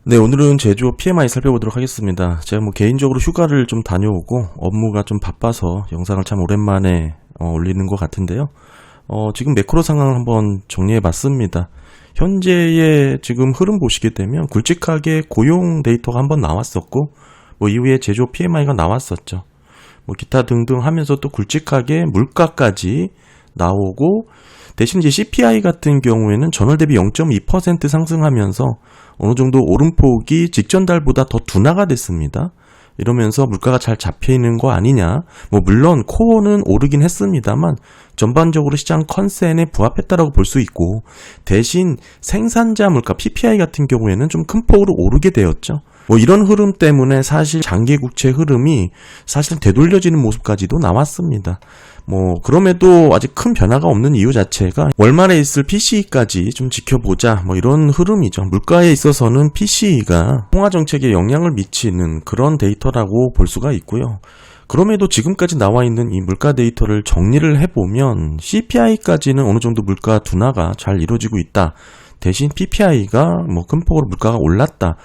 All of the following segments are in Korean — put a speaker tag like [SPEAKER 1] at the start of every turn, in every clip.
[SPEAKER 1] 네, 오늘은 제조업 PMI 살펴보도록 하겠습니다. 제가 개인적으로 휴가를 좀 다녀오고 업무가 좀 바빠서 영상을 참 오랜만에 올리는 것 같은데요. 지금 매크로 상황을 한번 정리해 봤습니다. 현재의 지금 흐름 보시게 되면 굵직하게 고용 데이터가 한번 나왔었고, 이후에 제조업 PMI가 나왔었죠. 기타 등등 하면서 또 굵직하게 물가까지 나오고, 대신 이제 CPI 같은 경우에는 전월 대비 0.2% 상승하면서 어느 정도 오름폭이 직전 달보다 더 둔화가 됐습니다. 이러면서 물가가 잘 잡혀있는 거 아니냐. 물론 코어는 오르긴 했습니다만 전반적으로 시장 컨센에 부합했다라고 볼 수 있고, 대신 생산자 물가 PPI 같은 경우에는 좀 큰 폭으로 오르게 되었죠. 이런 흐름 때문에 사실 장기 국채 흐름이 사실 되돌려지는 모습까지도 나왔습니다. 그럼에도 아직 큰 변화가 없는 이유 자체가 월말에 있을 PCE까지 좀 지켜보자, 이런 흐름이죠. 물가에 있어서는 PCE가 통화 정책에 영향을 미치는 그런 데이터라고 볼 수가 있고요. 그럼에도 지금까지 나와 있는 이 물가 데이터를 정리를 해보면 CPI까지는 어느 정도 물가 둔화가 잘 이루어지고 있다. 대신 PPI가 큰 폭으로 물가가 올랐다.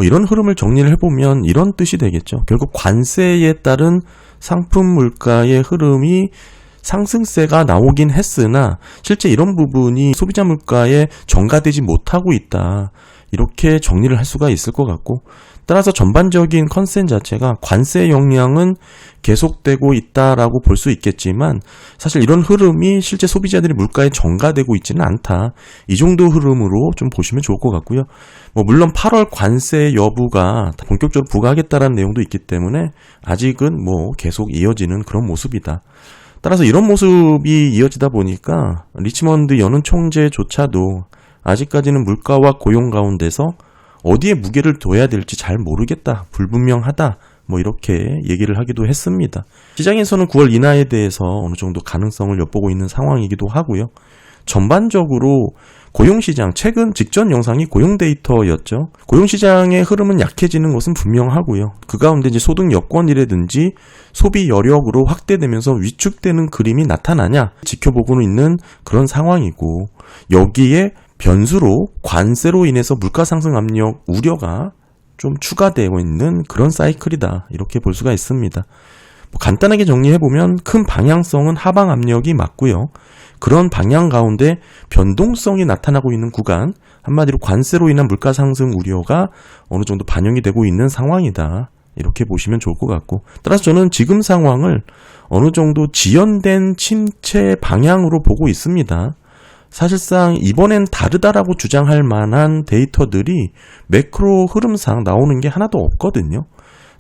[SPEAKER 1] 이런 흐름을 정리를 해보면 이런 뜻이 되겠죠. 결국 관세에 따른 상품 물가의 흐름이 상승세가 나오긴 했으나 실제 이런 부분이 소비자 물가에 전가되지 못하고 있다. 이렇게 정리를 할 수가 있을 것 같고, 따라서 전반적인 컨센 자체가 관세 영향은 계속되고 있다라고 볼 수 있겠지만 사실 이런 흐름이 실제 소비자들이 물가에 전가되고 있지는 않다. 이 정도 흐름으로 좀 보시면 좋을 것 같고요. 물론 8월 관세 여부가 본격적으로 부과하겠다라는 내용도 있기 때문에 아직은 계속 이어지는 그런 모습이다. 따라서 이런 모습이 이어지다 보니까 리치먼드 연은 총재조차도 아직까지는 물가와 고용 가운데서 어디에 무게를 둬야 될지 잘 모르겠다, 불분명하다, 이렇게 얘기를 하기도 했습니다. 시장에서는 9월 인하에 대해서 어느 정도 가능성을 엿보고 있는 상황이기도 하고요. 전반적으로 고용시장, 최근 직전 영상이 고용 데이터였죠. 고용시장의 흐름은 약해지는 것은 분명하고요. 그 가운데 이제 소득 여건이라든지 소비 여력으로 확대되면서 위축되는 그림이 나타나냐 지켜보고는 있는 그런 상황이고, 여기에 변수로 관세로 인해서 물가 상승 압력 우려가 좀 추가되고 있는 그런 사이클이다. 이렇게 볼 수가 있습니다. 간단하게 정리해보면 큰 방향성은 하방 압력이 맞고요. 그런 방향 가운데 변동성이 나타나고 있는 구간, 한마디로 관세로 인한 물가 상승 우려가 어느 정도 반영이 되고 있는 상황이다. 이렇게 보시면 좋을 것 같고, 따라서 저는 지금 상황을 어느 정도 지연된 침체 방향으로 보고 있습니다. 사실상 이번엔 다르다라고 주장할 만한 데이터들이 매크로 흐름상 나오는 게 하나도 없거든요.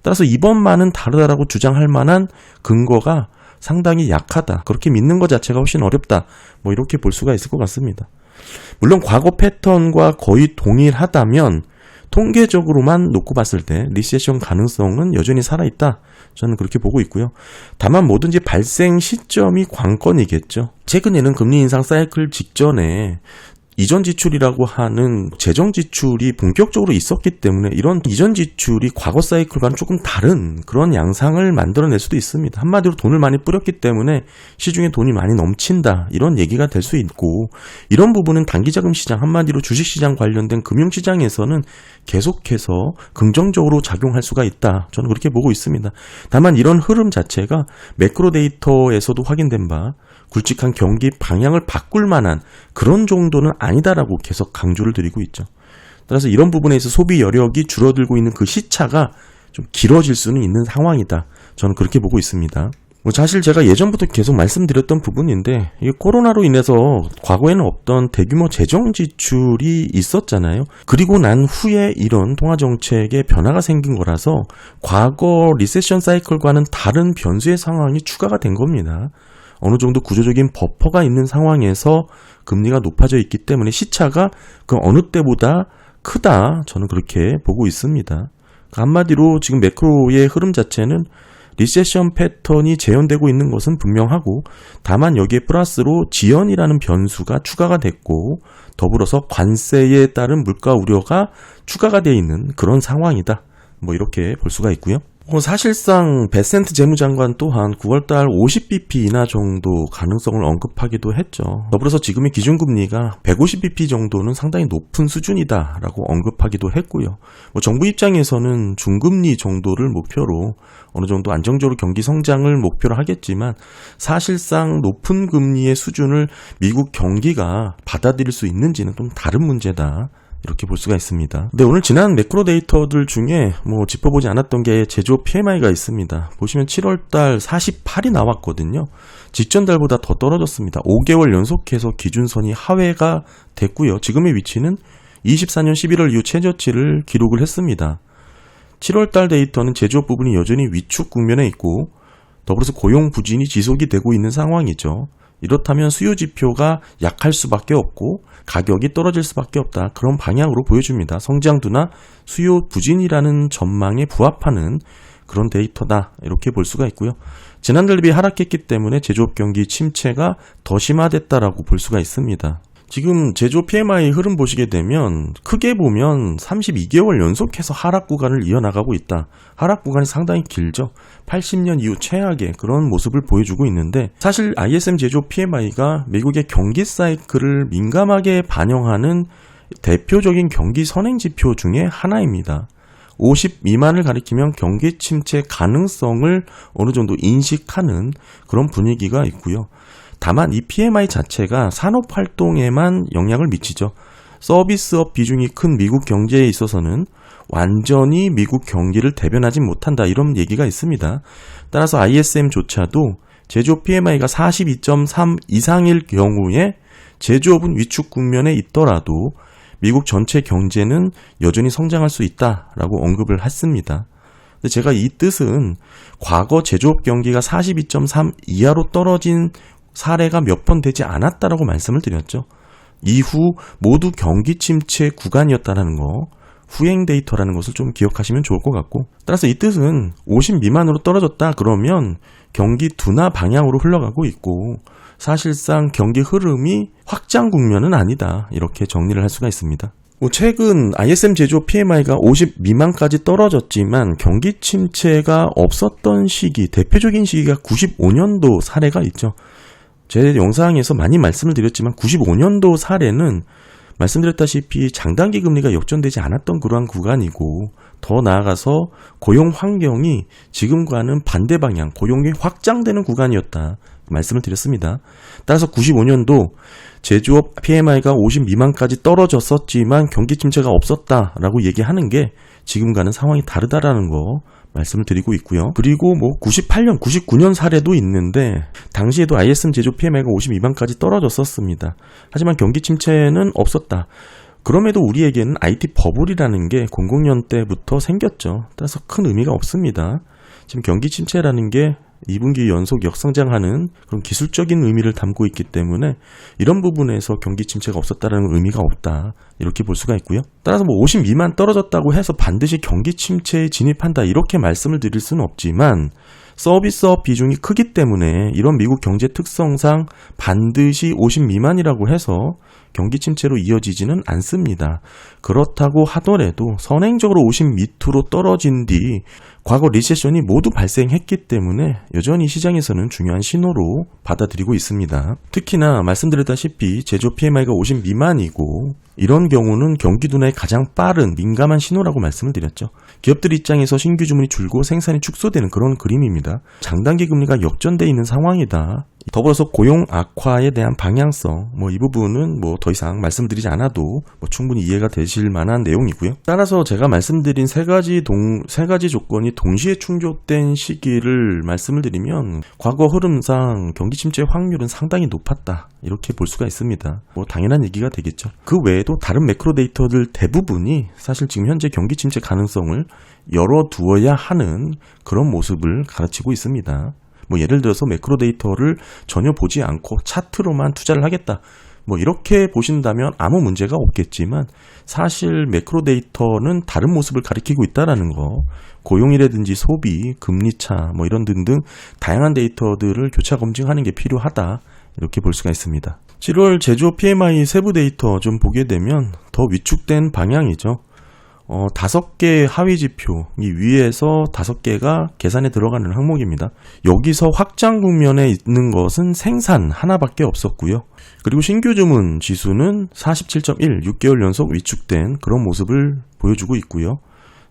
[SPEAKER 1] 따라서 이번만은 다르다라고 주장할 만한 근거가 상당히 약하다. 그렇게 믿는 것 자체가 훨씬 어렵다. 이렇게 볼 수가 있을 것 같습니다. 물론 과거 패턴과 거의 동일하다면 통계적으로만 놓고 봤을 때 리세션 가능성은 여전히 살아있다. 저는 그렇게 보고 있고요. 다만 뭐든지 발생 시점이 관건이겠죠. 최근에는 금리 인상 사이클 직전에 이전 지출이라고 하는 재정 지출이 본격적으로 있었기 때문에 이런 이전 지출이 과거 사이클과는 조금 다른 그런 양상을 만들어낼 수도 있습니다. 한마디로 돈을 많이 뿌렸기 때문에 시중에 돈이 많이 넘친다, 이런 얘기가 될 수 있고, 이런 부분은 단기자금 시장, 한마디로 주식시장 관련된 금융시장에서는 계속해서 긍정적으로 작용할 수가 있다. 저는 그렇게 보고 있습니다. 다만 이런 흐름 자체가 매크로 데이터에서도 확인된 바 굵직한 경기 방향을 바꿀 만한 그런 정도는 아니다라고 계속 강조를 드리고 있죠. 따라서 이런 부분에 있어서 소비 여력이 줄어들고 있는 그 시차가 좀 길어질 수는 있는 상황이다. 저는 그렇게 보고 있습니다. 사실 제가 예전부터 계속 말씀드렸던 부분인데, 이게 코로나로 인해서 과거에는 없던 대규모 재정 지출이 있었잖아요. 그리고 난 후에 이런 통화정책에 변화가 생긴 거라서 과거 리세션 사이클과는 다른 변수의 상황이 추가가 된 겁니다. 어느 정도 구조적인 버퍼가 있는 상황에서 금리가 높아져 있기 때문에 시차가 그 어느 때보다 크다. 저는 그렇게 보고 있습니다. 한마디로 지금 매크로의 흐름 자체는 리세션 패턴이 재현되고 있는 것은 분명하고, 다만 여기에 플러스로 지연이라는 변수가 추가가 됐고, 더불어서 관세에 따른 물가 우려가 추가가 되어 있는 그런 상황이다. 이렇게 볼 수가 있고요. 사실상 베센트 재무장관 또한 9월달 50bp 인하 정도 가능성을 언급하기도 했죠. 더불어서 지금의 기준금리가 150bp 정도는 상당히 높은 수준이다라고 언급하기도 했고요. 정부 입장에서는 중금리 정도를 목표로 어느 정도 안정적으로 경기 성장을 목표로 하겠지만 사실상 높은 금리의 수준을 미국 경기가 받아들일 수 있는지는 좀 다른 문제다. 이렇게 볼 수가 있습니다. 근데 오늘 지난 매크로 데이터들 중에 짚어보지 않았던 게 제조업 PMI가 있습니다. 보시면 7월달 48이 나왔거든요. 직전 달보다 더 떨어졌습니다. 5개월 연속해서 기준선이 하회가 됐고요. 지금의 위치는 24년 11월 이후 최저치를 기록을 했습니다. 7월달 데이터는 제조업 부분이 여전히 위축 국면에 있고 더불어서 고용 부진이 지속이 되고 있는 상황이죠. 이렇다면 수요 지표가 약할 수밖에 없고 가격이 떨어질 수밖에 없다. 그런 방향으로 보여줍니다. 성장도나 수요 부진이라는 전망에 부합하는 그런 데이터다. 이렇게 볼 수가 있고요. 지난달 대비 하락했기 때문에 제조업 경기 침체가 더 심화됐다라고 볼 수가 있습니다. 지금 제조업 PMI 흐름 보시게 되면 크게 보면 32개월 연속해서 하락 구간을 이어나가고 있다. 하락 구간이 상당히 길죠. 80년 이후 최악의 그런 모습을 보여주고 있는데 사실 ISM 제조업 PMI가 미국의 경기 사이클을 민감하게 반영하는 대표적인 경기 선행 지표 중에 하나입니다. 50 미만을 가리키면 경기 침체 가능성을 어느 정도 인식하는 그런 분위기가 있고요. 다만 이 PMI 자체가 산업활동에만 영향을 미치죠. 서비스업 비중이 큰 미국 경제에 있어서는 완전히 미국 경기를 대변하지 못한다 이런 얘기가 있습니다. 따라서 ISM조차도 제조업 PMI가 42.3 이상일 경우에 제조업은 위축 국면에 있더라도 미국 전체 경제는 여전히 성장할 수 있다라고 언급을 했습니다. 근데 제가 이 뜻은 과거 제조업 경기가 42.3 이하로 떨어진 사례가 몇 번 되지 않았다라고 말씀을 드렸죠. 이후 모두 경기 침체 구간이었다는 거, 후행 데이터라는 것을 좀 기억하시면 좋을 것 같고, 따라서 이 뜻은 50 미만으로 떨어졌다 그러면 경기 둔화 방향으로 흘러가고 있고 사실상 경기 흐름이 확장 국면은 아니다. 이렇게 정리를 할 수가 있습니다. 최근 ISM 제조업 PMI가 50 미만까지 떨어졌지만 경기 침체가 없었던 시기, 대표적인 시기가 95년도 사례가 있죠. 제 영상에서 많이 말씀을 드렸지만 95년도 사례는 말씀드렸다시피 장단기 금리가 역전되지 않았던 그러한 구간이고 더 나아가서 고용 환경이 지금과는 반대 방향, 고용이 확장되는 구간이었다 말씀을 드렸습니다. 따라서 95년도 제조업 PMI가 50 미만까지 떨어졌었지만 경기 침체가 없었다라고 얘기하는 게 지금과는 상황이 다르다라는 거 말씀을 드리고 있고요. 그리고 98년, 99년 사례도 있는데 당시에도 ISM 제조업 PMI가 50 미만까지 떨어졌었습니다. 하지만 경기 침체는 없었다. 그럼에도 우리에게는 IT 버블이라는 게 00년 때부터 생겼죠. 따라서 큰 의미가 없습니다. 지금 경기 침체라는 게 2분기 연속 역성장하는 그런 기술적인 의미를 담고 있기 때문에 이런 부분에서 경기 침체가 없었다는 의미가 없다. 이렇게 볼 수가 있고요. 따라서 50 미만 떨어졌다고 해서 반드시 경기 침체에 진입한다. 이렇게 말씀을 드릴 수는 없지만 서비스업 비중이 크기 때문에 이런 미국 경제 특성상 반드시 50 미만이라고 해서 경기 침체로 이어지지는 않습니다. 그렇다고 하더라도 선행적으로 50 밑으로 떨어진 뒤 과거 리세션이 모두 발생했기 때문에 여전히 시장에서는 중요한 신호로 받아들이고 있습니다. 특히나 말씀드렸다시피 제조업 PMI가 50 미만이고 이런 경우는 경기 둔화의 가장 빠른 민감한 신호라고 말씀을 드렸죠. 기업들 입장에서 신규 주문이 줄고 생산이 축소되는 그런 그림입니다. 장단기 금리가 역전되어 있는 상황이다. 더불어서 고용 악화에 대한 방향성, 이 부분은 더 이상 말씀드리지 않아도 충분히 이해가 되실 만한 내용이고요. 따라서 제가 말씀드린 세 가지 조건이 동시에 충족된 시기를 말씀을 드리면 과거 흐름상 경기 침체 확률은 상당히 높았다. 이렇게 볼 수가 있습니다. 당연한 얘기가 되겠죠. 그 외에도 다른 매크로 데이터들 대부분이 사실 지금 현재 경기 침체 가능성을 열어두어야 하는 그런 모습을 가르치고 있습니다. 예를 들어서 매크로 데이터를 전혀 보지 않고 차트로만 투자를 하겠다. 이렇게 보신다면 아무 문제가 없겠지만 사실 매크로 데이터는 다른 모습을 가리키고 있다는 거, 고용이라든지 소비, 금리차 이런 등등 다양한 데이터들을 교차 검증하는 게 필요하다. 이렇게 볼 수가 있습니다. 7월 제조업 PMI 세부 데이터 좀 보게 되면 더 위축된 방향이죠. 5개의 하위 지표, 이 위에서 5개가 계산에 들어가는 항목입니다. 여기서 확장 국면에 있는 것은 생산 하나밖에 없었고요. 그리고 신규 주문 지수는 47.1, 6개월 연속 위축된 그런 모습을 보여주고 있고요.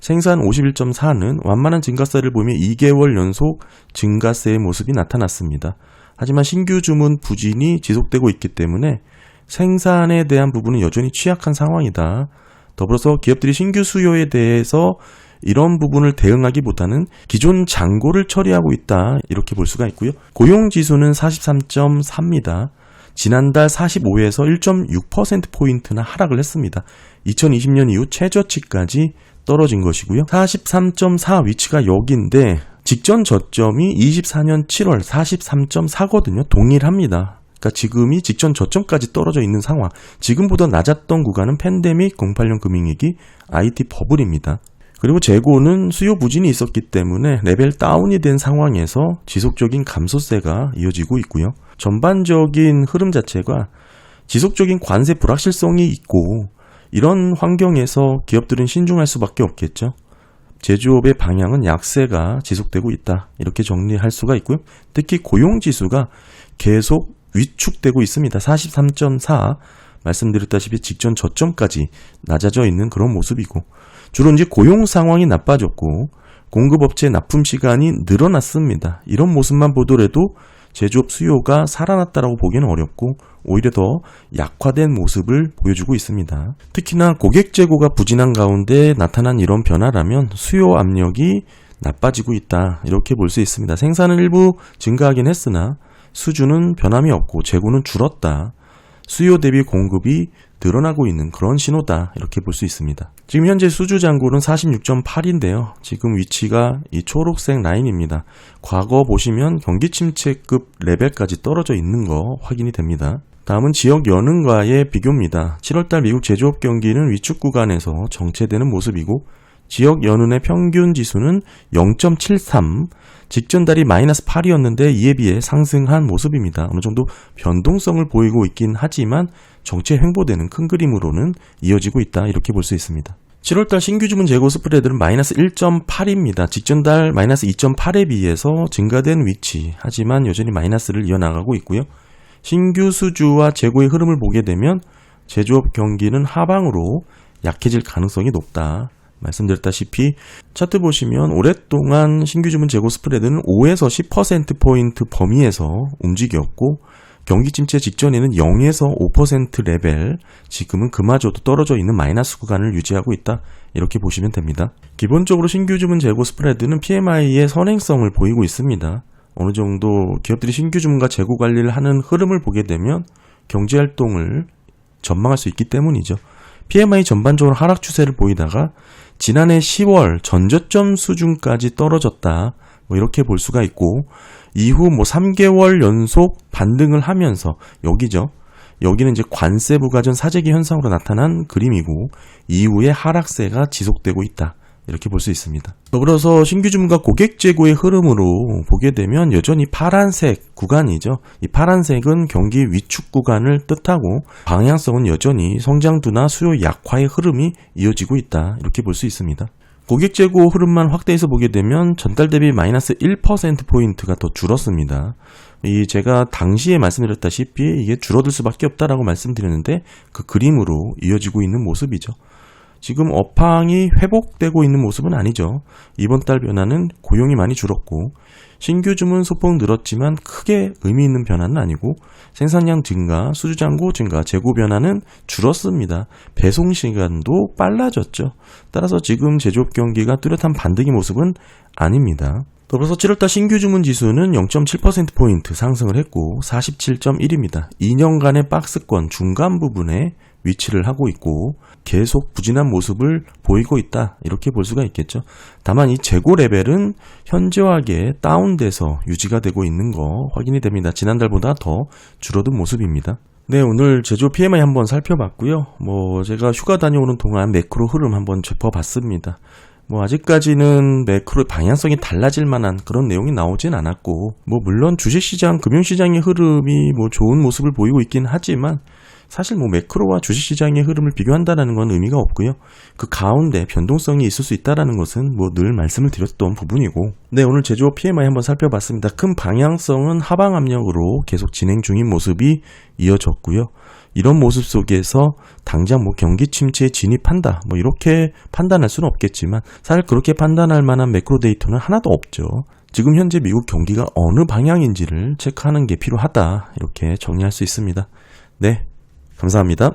[SPEAKER 1] 생산 51.4는 완만한 증가세를 보이며 2개월 연속 증가세의 모습이 나타났습니다. 하지만 신규 주문 부진이 지속되고 있기 때문에 생산에 대한 부분은 여전히 취약한 상황이다. 더불어서 기업들이 신규 수요에 대해서 이런 부분을 대응하기보다는 기존 잔고를 처리하고 있다. 이렇게 볼 수가 있고요. 고용지수는 43.4입니다. 지난달 45에서 1.6%포인트나 하락을 했습니다. 2020년 이후 최저치까지 떨어진 것이고요. 43.4 위치가 여기인데 직전 저점이 24년 7월 43.4거든요. 동일합니다. 그러니까 지금이 직전 저점까지 떨어져 있는 상황. 지금보다 낮았던 구간은 팬데믹, 08년 금융위기, IT 버블입니다. 그리고 재고는 수요 부진이 있었기 때문에 레벨 다운이 된 상황에서 지속적인 감소세가 이어지고 있고요. 전반적인 흐름 자체가 지속적인 관세 불확실성이 있고 이런 환경에서 기업들은 신중할 수밖에 없겠죠. 제조업의 방향은 약세가 지속되고 있다. 이렇게 정리할 수가 있고요. 특히 고용지수가 계속 위축되고 있습니다. 43.4 말씀드렸다시피 직전 저점까지 낮아져 있는 그런 모습이고 주로 이제 고용 상황이 나빠졌고 공급업체 납품 시간이 늘어났습니다. 이런 모습만 보더라도 제조업 수요가 살아났다라고 보기는 어렵고 오히려 더 약화된 모습을 보여주고 있습니다. 특히나 고객 재고가 부진한 가운데 나타난 이런 변화라면 수요 압력이 나빠지고 있다. 이렇게 볼 수 있습니다. 생산은 일부 증가하긴 했으나 수주는 변함이 없고 재고는 줄었다. 수요 대비 공급이 늘어나고 있는 그런 신호다. 이렇게 볼 수 있습니다. 지금 현재 수주 잔고는 46.8인데요. 지금 위치가 이 초록색 라인입니다. 과거 보시면 경기 침체급 레벨까지 떨어져 있는 거 확인이 됩니다. 다음은 지역 연은과의 비교입니다. 7월달 미국 제조업 경기는 위축 구간에서 정체되는 모습이고 지역 연은의 평균 지수는 0.73, 직전 달이 마이너스 8이었는데 이에 비해 상승한 모습입니다. 어느 정도 변동성을 보이고 있긴 하지만 정체 횡보되는 큰 그림으로는 이어지고 있다. 이렇게 볼 수 있습니다. 7월달 신규 주문 재고 스프레드는 마이너스 1.8입니다. 직전 달 마이너스 2.8에 비해서 증가된 위치, 하지만 여전히 마이너스를 이어나가고 있고요. 신규 수주와 재고의 흐름을 보게 되면 제조업 경기는 하방으로 약해질 가능성이 높다. 말씀드렸다시피 차트 보시면 오랫동안 신규 주문 재고 스프레드는 5에서 10%포인트 범위에서 움직였고 경기 침체 직전에는 0에서 5% 레벨, 지금은 그마저도 떨어져 있는 마이너스 구간을 유지하고 있다. 이렇게 보시면 됩니다. 기본적으로 신규 주문 재고 스프레드는 PMI의 선행성을 보이고 있습니다. 어느 정도 기업들이 신규 주문과 재고 관리를 하는 흐름을 보게 되면 경제 활동을 전망할 수 있기 때문이죠. PMI 전반적으로 하락 추세를 보이다가 지난해 10월 전저점 수준까지 떨어졌다. 이렇게 볼 수가 있고 이후 3개월 연속 반등을 하면서 여기는 이제 관세 부과전 사재기 현상으로 나타난 그림이고 이후에 하락세가 지속되고 있다. 이렇게 볼 수 있습니다. 더불어서 신규 주문과 고객 재고의 흐름으로 보게 되면 여전히 파란색 구간이죠. 이 파란색은 경기 위축 구간을 뜻하고 방향성은 여전히 성장두나 수요 약화의 흐름이 이어지고 있다. 이렇게 볼 수 있습니다. 고객 재고 흐름만 확대해서 보게 되면 전달 대비 마이너스 1%포인트가 더 줄었습니다. 제가 당시에 말씀드렸다시피 이게 줄어들 수밖에 없다라고 말씀드렸는데 그 그림으로 이어지고 있는 모습이죠. 지금 업황이 회복되고 있는 모습은 아니죠. 이번 달 변화는 고용이 많이 줄었고 신규 주문 소폭 늘었지만 크게 의미 있는 변화는 아니고 생산량 증가, 수주 잔고 증가, 재고 변화는 줄었습니다. 배송 시간도 빨라졌죠. 따라서 지금 제조업 경기가 뚜렷한 반등의 모습은 아닙니다. 더불어서 7월달 신규 주문 지수는 0.7%포인트 상승을 했고 47.1입니다. 2년간의 박스권 중간 부분에 위치를 하고 있고 계속 부진한 모습을 보이고 있다. 이렇게 볼 수가 있겠죠. 다만 이 재고 레벨은 현저하게 다운돼서 유지가 되고 있는 거 확인이 됩니다. 지난달보다 더 줄어든 모습입니다. 네, 오늘 제조 PMI 한번 살펴봤고요. 제가 휴가 다녀오는 동안 매크로 흐름 한번 짚어봤습니다. 아직까지는 매크로의 방향성이 달라질 만한 그런 내용이 나오진 않았고 물론 주식시장, 금융시장의 흐름이 좋은 모습을 보이고 있긴 하지만 사실 뭐 매크로와 주식시장의 흐름을 비교한다는 건 의미가 없고요. 그 가운데 변동성이 있을 수 있다는 것은 뭐 늘 말씀을 드렸던 부분이고, 네, 오늘 제조업 PMI 한번 살펴봤습니다. 큰 방향성은 하방 압력으로 계속 진행 중인 모습이 이어졌고요. 이런 모습 속에서 당장 뭐 경기 침체에 진입한다, 뭐 이렇게 판단할 수는 없겠지만 사실 그렇게 판단할 만한 매크로 데이터는 하나도 없죠. 지금 현재 미국 경기가 어느 방향인지를 체크하는 게 필요하다, 이렇게 정리할 수 있습니다. 네, 감사합니다.